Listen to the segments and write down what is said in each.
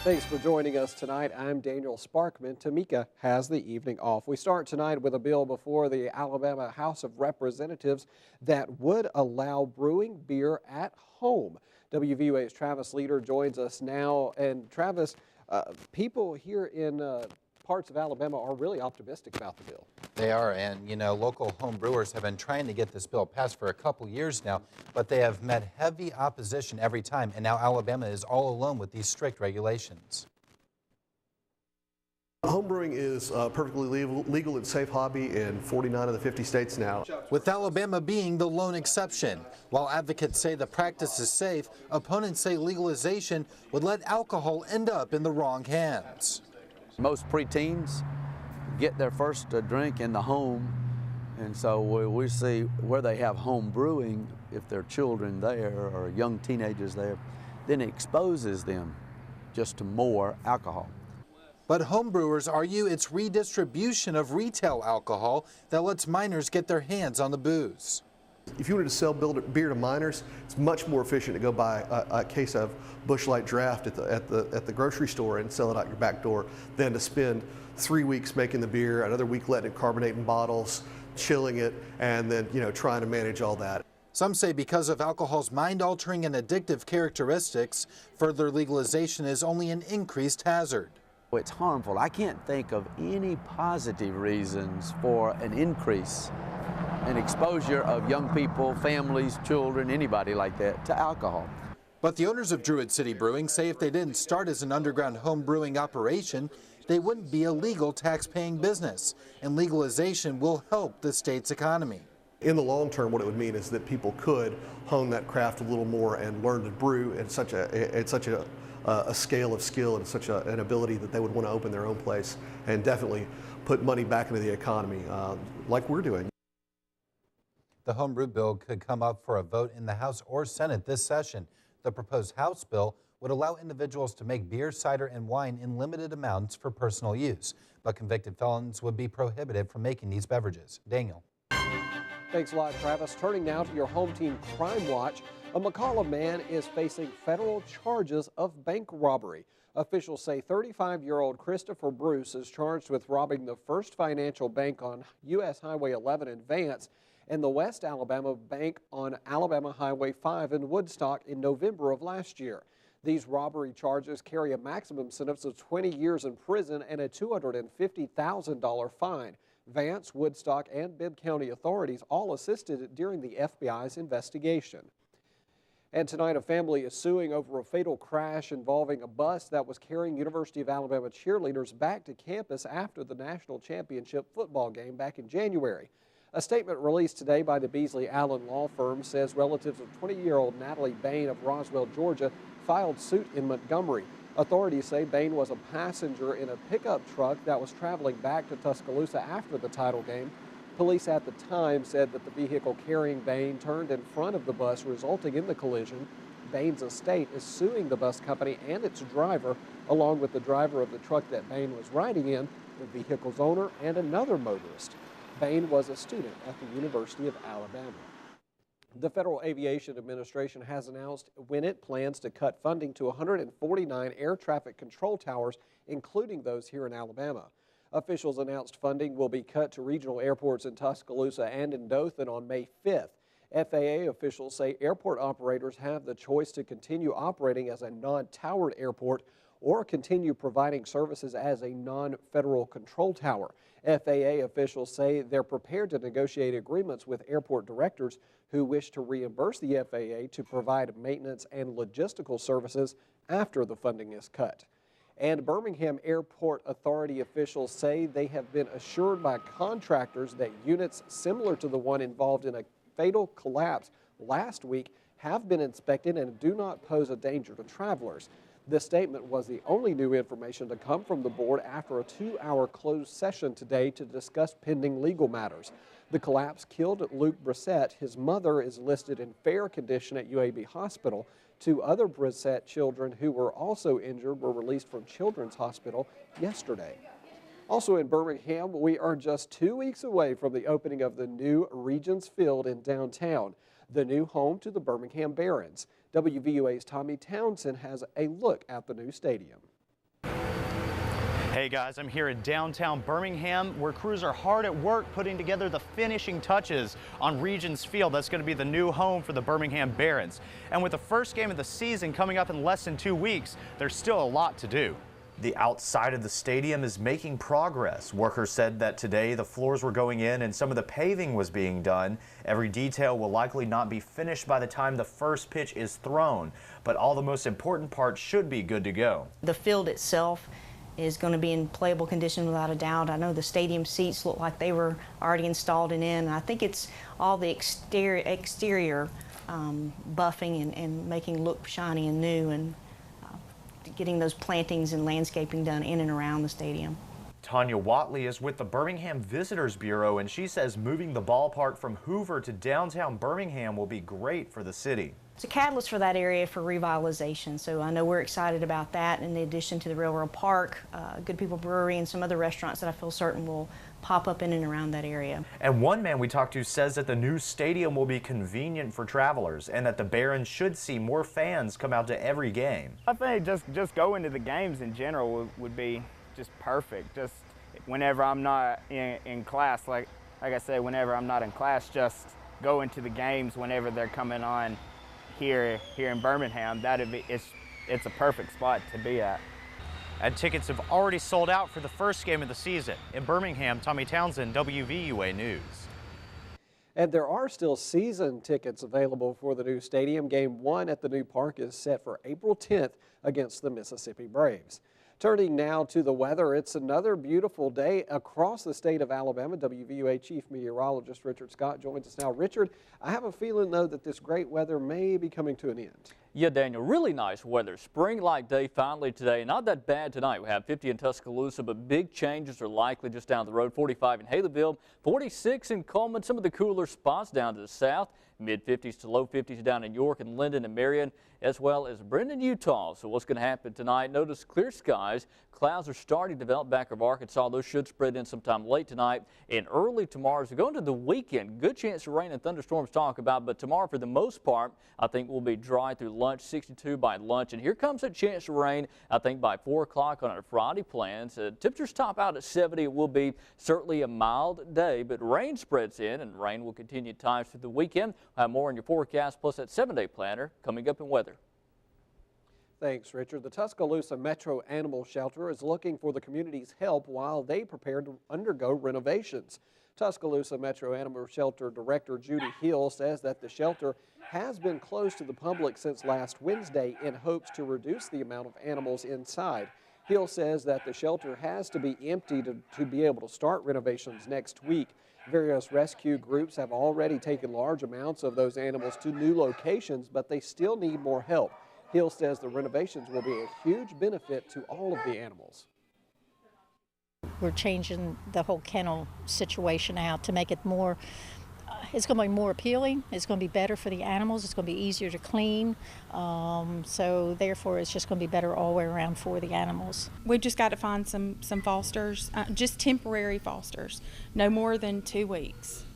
Thanks for joining us tonight. I'm Daniel Sparkman. Tamika has the evening off. We start tonight with a bill before the Alabama House of Representatives that would allow brewing beer at home. WVUA's Travis Leader joins us now. And Travis, people here in parts of Alabama are really optimistic about the bill. They are, and you know, local home brewers have been trying to get this bill passed for a couple years now, but they have met heavy opposition every time, and now Alabama is all alone with these strict regulations. Homebrewing is a perfectly legal and safe hobby in 49 of the 50 states now. With Alabama being the lone exception. While advocates say the practice is safe, opponents say legalization would let alcohol end up in the wrong hands. Most preteens get their first drink in the home, and so we see where they have home brewing, if there are children there or young teenagers there, then it exposes them just to more alcohol. But homebrewers argue it's redistribution of retail alcohol that lets minors get their hands on the booze. If you wanted to sell beer to minors, it's much more efficient to go buy a case of Busch Light Draft at the grocery store and sell it out your back door than to spend 3 weeks making the beer, another week letting it carbonate in bottles, chilling it, and then trying to manage all that. Some say because of alcohol's mind-altering and addictive characteristics, further legalization is only an increased hazard. It's harmful. I can't think of any positive reasons for an increase in exposure of young people, families, children, anybody like that, to alcohol. But the owners of Druid City Brewing say if they didn't start as an underground home brewing operation, they wouldn't be a legal tax-paying business, and legalization will help the state's economy. In the long term, what it would mean is that people could hone that craft a little more and learn to brew at such a scale of skill and such an ability that they would want to open their own place and definitely put money back into the economy like we're doing. The home brew bill could come up for a vote in the House or Senate this session. The proposed House bill would allow individuals to make beer, cider, and wine in limited amounts for personal use, but convicted felons would be prohibited from making these beverages. Daniel. Thanks a lot, Travis. Turning now to your home team Crime Watch. A McCalla man is facing federal charges of bank robbery. Officials say 35-year-old Christopher Bruce is charged with robbing the First Financial Bank on U.S. Highway 11 in Vance and the West Alabama Bank on Alabama Highway 5 in Woodstock in November of last year. These robbery charges carry a maximum sentence of 20 years in prison and a $250,000 fine. Vance, Woodstock, and Bibb County authorities all assisted during the FBI's investigation. And tonight, a family is suing over a fatal crash involving a bus that was carrying University of Alabama cheerleaders back to campus after the national championship football game back in January. A statement released today by the Beasley Allen law firm says relatives of 20-year-old Natalie Bain of Roswell, Georgia, filed suit in Montgomery. Authorities say Bain was a passenger in a pickup truck that was traveling back to Tuscaloosa after the title game. Police at the time said that the vehicle carrying Bain turned in front of the bus, resulting in the collision. Bain's estate is suing the bus company and its driver, along with the driver of the truck that Bain was riding in, the vehicle's owner, and another motorist. Bain was a student at the University of Alabama. The Federal Aviation Administration has announced when it plans to cut funding to 149 air traffic control towers, including those here in Alabama. Officials announced funding will be cut to regional airports in Tuscaloosa and in Dothan on May 5th. FAA officials say airport operators have the choice to continue operating as a non-towered airport or continue providing services as a non-federal control tower. FAA officials say they're prepared to negotiate agreements with airport directors who wish to reimburse the FAA to provide maintenance and logistical services after the funding is cut. And Birmingham Airport Authority officials say they have been assured by contractors that units similar to the one involved in a fatal collapse last week have been inspected and do not pose a danger to travelers. This statement was the only new information to come from the board after a 2-hour closed session today to discuss pending legal matters. The collapse killed Luke Brissett. His mother is listed in fair condition at UAB Hospital. 2 other Brissett children who were also injured were released from Children's Hospital yesterday. Also in Birmingham, we are just 2 weeks away from the opening of the new Regions Field in downtown, the new home to the Birmingham Barons. WVUA's Tommy Townsend has a look at the new stadium. Hey guys, I'm here in downtown Birmingham where crews are hard at work putting together the finishing touches on Regions Field. That's going to be the new home for the Birmingham Barons. And with the first game of the season coming up in less than 2 weeks, there's still a lot to do. The outside of the stadium is making progress. Workers said that today the floors were going in and some of the paving was being done. Every detail will likely not be finished by the time the first pitch is thrown, but all the most important parts should be good to go. The field itself is going to be in playable condition without a doubt. I know the stadium seats look like they were already installed and in. I think it's all the exterior buffing and making look shiny and new, and getting those plantings and landscaping done in and around the stadium. Tanya Watley is with the Birmingham Visitors Bureau, and she says moving the ballpark from Hoover to downtown Birmingham will be great for the city. It's a catalyst for that area for revitalization, so I know we're excited about that, in addition to the Railroad Park, Good People Brewery, and some other restaurants that I feel certain will pop up in and around that area. And one man we talked to says that the new stadium will be convenient for travelers and that the Barons should see more fans come out to every game. I think just going to the games in general would be just perfect. Just whenever I'm not in class, like I said, whenever I'm not in class, just going to the games whenever they're coming on here in Birmingham. It's a perfect spot to be at. And tickets have already sold out for the first game of the season. In Birmingham, Tommy Townsend, WVUA News. And there are still season tickets available for the new stadium. Game 1 at the new park is set for April 10th against the Mississippi Braves. Turning now to the weather, it's another beautiful day across the state of Alabama. WVUA Chief Meteorologist Richard Scott joins us now. Richard, I have a feeling, though, that this great weather may be coming to an end. Yeah, Daniel, really nice weather. Spring-like day finally today. Not that bad tonight. We have 50 in Tuscaloosa, but big changes are likely just down the road. 45 in Haleyville, 46 in Coleman. Some of the cooler spots down to the south. Mid-50s to low 50s down in York and Linden and Marion, as well as Brendan, Utah. So what's going to happen tonight? Notice clear skies. Clouds are starting to develop back of Arkansas. Those should spread in sometime late tonight and early tomorrow. As we go into the weekend, good chance of rain and thunderstorms to talk about, but tomorrow for the most part, I think will be dry through lunch, 62 by lunch. And here comes a chance of rain, I think, by 4 o'clock on our Friday plans. Temperatures top out at 70. It will be certainly a mild day, but rain spreads in, and rain will continue at times through the weekend. We'll have more in your forecast, plus that 7-day planner coming up in weather. Thanks, Richard. The Tuscaloosa Metro Animal Shelter is looking for the community's help while they prepare to undergo renovations. Tuscaloosa Metro Animal Shelter Director Judy Hill says that the shelter has been closed to the public since last Wednesday in hopes to reduce the amount of animals inside. Hill says that the shelter has to be empty to be able to start renovations next week. Various rescue groups have already taken large amounts of those animals to new locations, but they still need more help. Hill says the renovations will be a huge benefit to all of the animals. We're changing the whole kennel situation out to make it more, it's going to be more appealing, it's going to be better for the animals, it's going to be easier to clean, so therefore it's just going to be better all the way around for the animals. We've just got to find some fosters, just temporary fosters, no more than 2 weeks.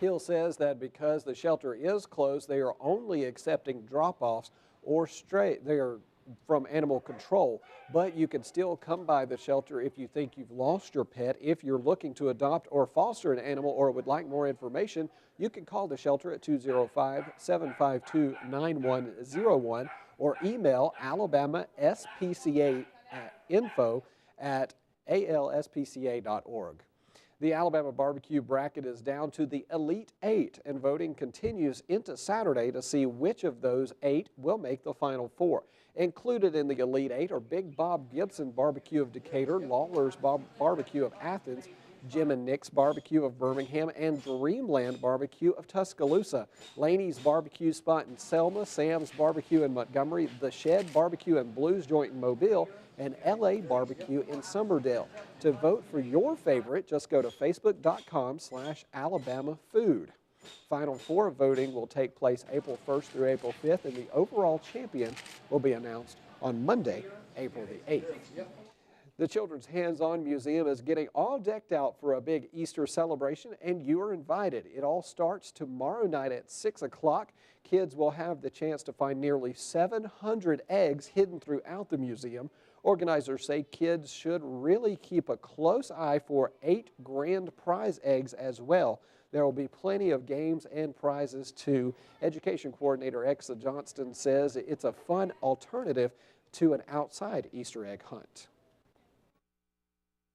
Hill says that because the shelter is closed, they are only accepting drop-offs or they are from animal control, but you can still come by the shelter if you think you've lost your pet. If you're looking to adopt or foster an animal or would like more information, you can call the shelter at 205-752-9101 or email Alabama SPCA info@alspca.org. The Alabama barbecue bracket is down to the Elite 8, and voting continues into Saturday to see which of those 8 will make the Final Four. Included in the Elite 8 are Big Bob Gibson Barbecue of Decatur, Lawler's Barbecue of Athens, Jim and Nick's Barbecue of Birmingham, and Dreamland Barbecue of Tuscaloosa. Laney's Barbecue Spot in Selma, Sam's Barbecue in Montgomery, The Shed Barbecue and Blues Joint in Mobile, and LA Barbecue in Summerdale. To vote for your favorite, just go to facebook.com/Alabama Food. Final Four voting will take place April 1st through April 5th, and the overall champion will be announced on Monday, April the 8th. The Children's Hands-On Museum is getting all decked out for a big Easter celebration, and you are invited. It all starts tomorrow night at 6 o'clock. Kids will have the chance to find nearly 700 eggs hidden throughout the museum. Organizers say kids should really keep a close eye for 8 grand prize eggs as well. There will be plenty of games and prizes too. Education Coordinator Exa Johnston says it's a fun alternative to an outside Easter egg hunt.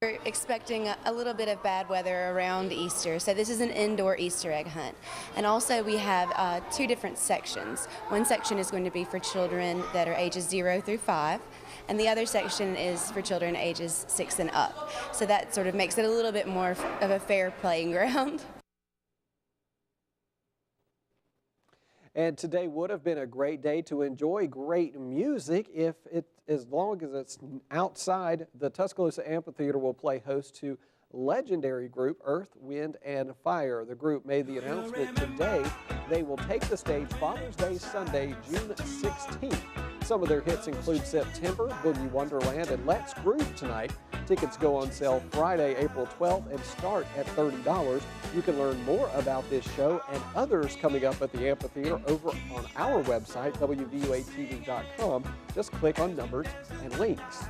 We're expecting a little bit of bad weather around Easter, so this is an indoor Easter egg hunt. And also we have 2 different sections. One section is going to be for children that are ages 0 through 5, and the other section is for children ages 6 and up. So that sort of makes it a little bit more of a fair playing ground. And today would have been a great day to enjoy great music as long as it's outside. The Tuscaloosa Amphitheater will play host to legendary group Earth, Wind and Fire. The group made the announcement today. They will take the stage Father's Day Sunday, June 16th. Some of their hits include September, Boogie Wonderland, and Let's Groove Tonight. Tickets go on sale Friday, April 12th and start at $30. You can learn more about this show and others coming up at the amphitheater over on our website, WVUATV.com. Just click on numbers and links.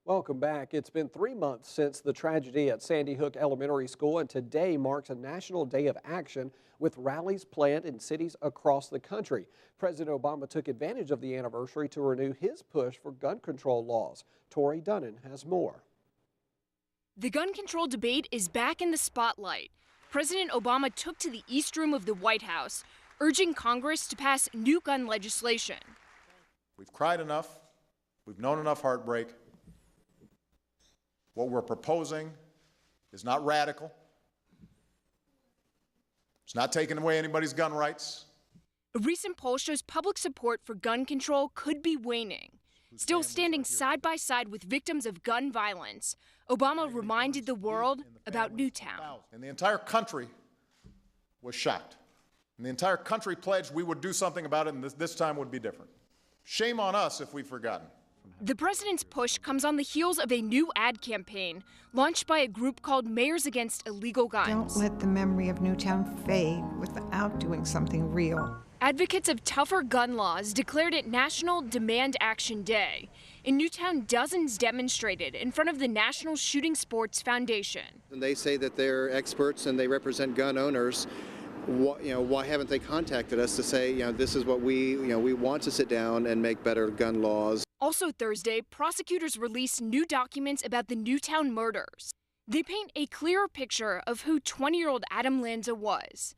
Welcome back. It's been 3 months since the tragedy at Sandy Hook Elementary School, and today marks a National Day of Action with rallies planned in cities across the country. President Obama took advantage of the anniversary to renew his push for gun control laws. Tori Dunnan has more. The gun control debate is back in the spotlight. President Obama took to the East Room of the White House, urging Congress to pass new gun legislation. We've cried enough. We've known enough heartbreak. What we're proposing is not radical. It's not taking away anybody's gun rights. A recent poll shows public support for gun control could be waning. Still standing side by side with victims of gun violence, Obama reminded the world about Newtown. And the entire country was shocked. And the entire country pledged we would do something about it, and this time would be different. Shame on us if we've forgotten. The president's push comes on the heels of a new ad campaign launched by a group called Mayors Against Illegal Guns. Don't let the memory of Newtown fade without doing something real. Advocates of tougher gun laws declared it National Demand Action Day. In Newtown, dozens demonstrated in front of the National Shooting Sports Foundation. And they say that they're experts and they represent gun owners. Why haven't they contacted us to say, this is what we want to sit down and make better gun laws? Also Thursday, prosecutors released new documents about the Newtown murders. They paint a clearer picture of who 20-year-old Adam Lanza was.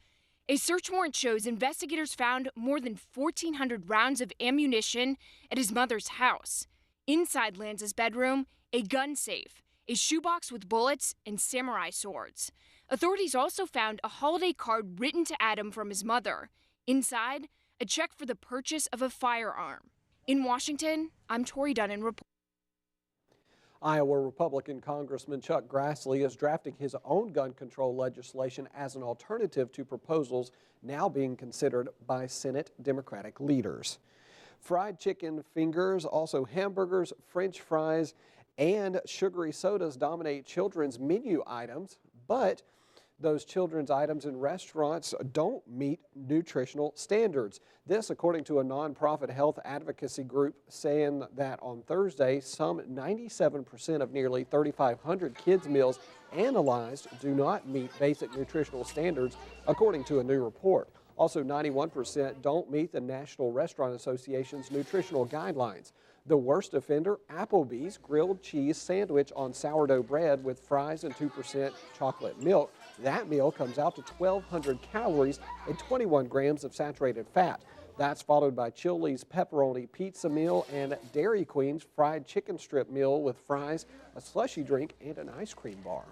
A search warrant shows investigators found more than 1,400 rounds of ammunition at his mother's house. Inside Lanza's bedroom, a gun safe, a shoebox with bullets, and samurai swords. Authorities also found a holiday card written to Adam from his mother. Inside, a check for the purchase of a firearm. In Washington, I'm Tori Dunnan reporting. Iowa Republican Congressman Chuck Grassley is drafting his own gun control legislation as an alternative to proposals now being considered by Senate Democratic leaders. Fried chicken fingers, also hamburgers, French fries, and sugary sodas dominate children's menu items, but those children's items in restaurants don't meet nutritional standards. This, according to a nonprofit health advocacy group, saying that on Thursday, some 97% of nearly 3,500 kids' meals analyzed do not meet basic nutritional standards, according to a new report. Also, 91% don't meet the National Restaurant Association's nutritional guidelines. The worst offender, Applebee's grilled cheese sandwich on sourdough bread with fries and 2% chocolate milk. That meal comes out to 1,200 calories and 21 grams of saturated fat. That's followed by Chili's pepperoni pizza meal and Dairy Queen's fried chicken strip meal with fries, a slushy drink, and an ice cream bar.